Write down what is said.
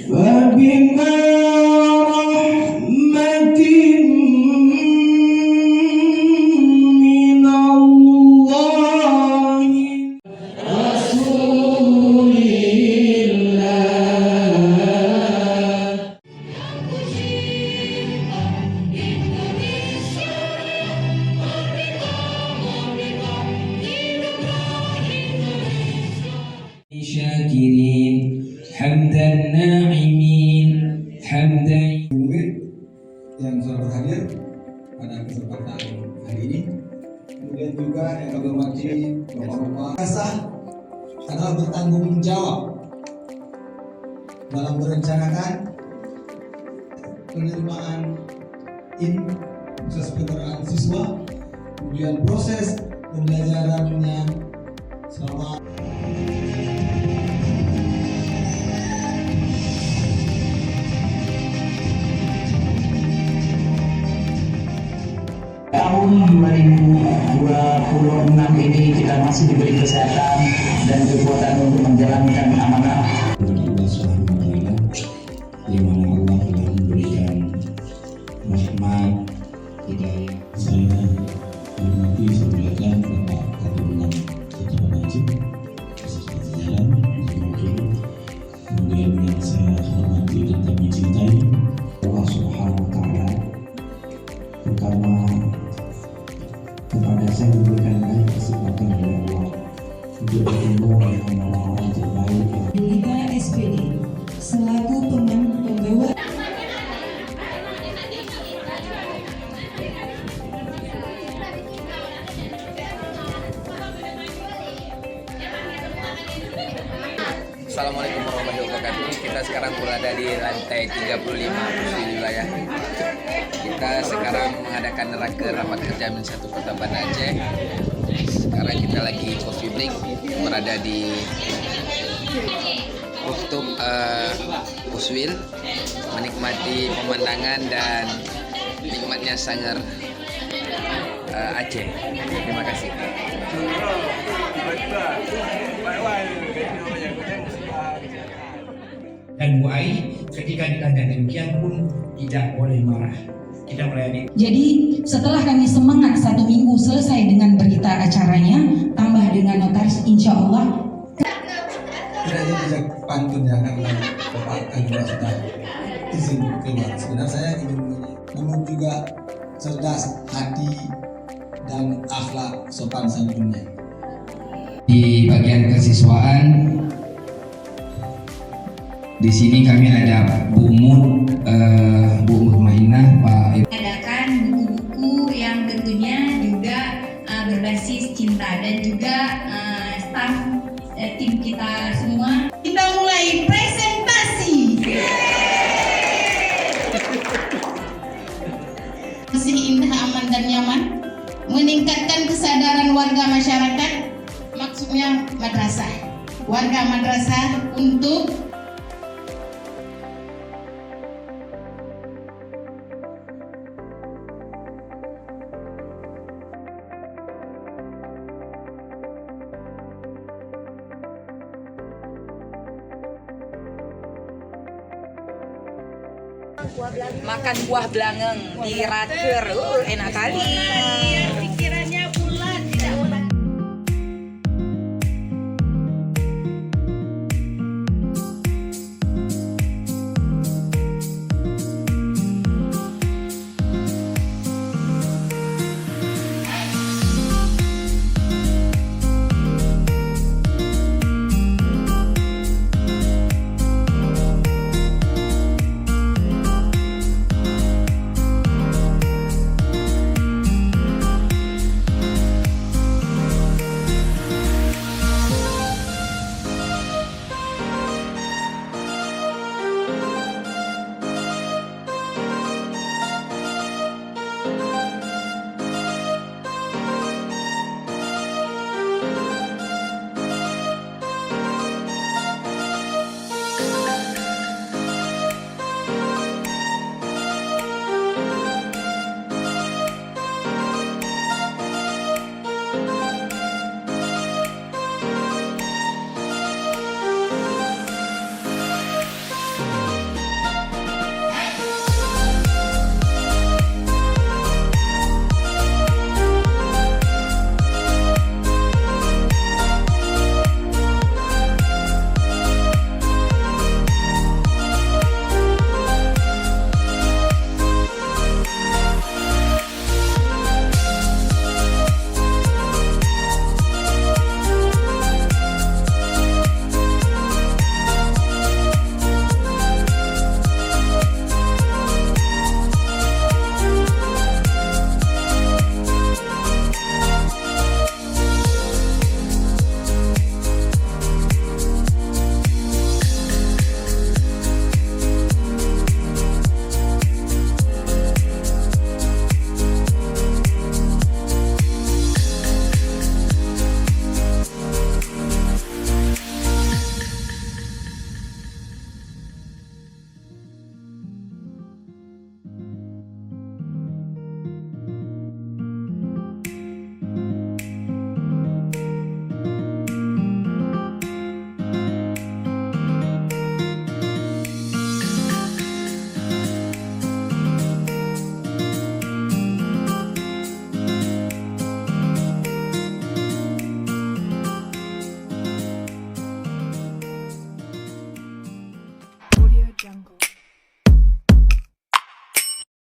فبما رحمة من الله رسول الله. شاكرين حمدا ناعمين حمدا yang sudah berhadir pada kesempatan hari ini, kemudian juga yang kami hormati bapak-bapak, kasah adalah bertanggung jawab dalam merencanakan penerimaan proses penerimaan siswa, kemudian proses pembelajarannya selama tahun 2026 ini kita masih diberi kesehatan dan kekuatan untuk menjalankan amanah. Allah Subhanahu wa Ta'ala, di mana Allah telah memberikan rahmat, hidayah. Saya hormati sebelumnya Bapak Katibunan Ketua Najib beserta jajaran, kemudian yang saya hormati dan kami cintai Allah Subhanahu wa Ta'ala, terutama kepada saya memberikan banyak kesempatan dari Allah untuk bertemu dengan orang-orang terbaik yang Kita SPD selaku pembawa Assalamualaikum warahmatullahi wabarakatuh. Kita sekarang berada di lantai 35 di wilayah. Kita sekarang mengadakan rapat kerja Min 1 Kota Banda Aceh. Sekarang kita lagi coffee break, berada di rooftop Uswil, menikmati pemandangan dan nikmatnya Sanggar Aceh. Terima kasih. Dan Bu Ai ketika ditanya demikian pun tidak boleh marah, kita melayani. Jadi setelah kami semangat 1 minggu selesai dengan berita acaranya, tambah dengan notaris, insya Allah tidak dijak pantun ya, karena Bapak Kadua sudah izin keluar. Sebenarnya saya ingin namun juga cerdas hati dan akhlak sopan santunnya. Di bagian kesiswaan, di sini kami ada Bu Mutmainah, Pak Mengadakan buku-buku yang tentunya juga berbasis cinta dan juga staf tim kita semua. Kita mulai presentasi. Masih indah, aman dan nyaman, meningkatkan kesadaran warga masyarakat, maksudnya madrasah, warga madrasah untuk makan buah belangeng di Raker, enak kali.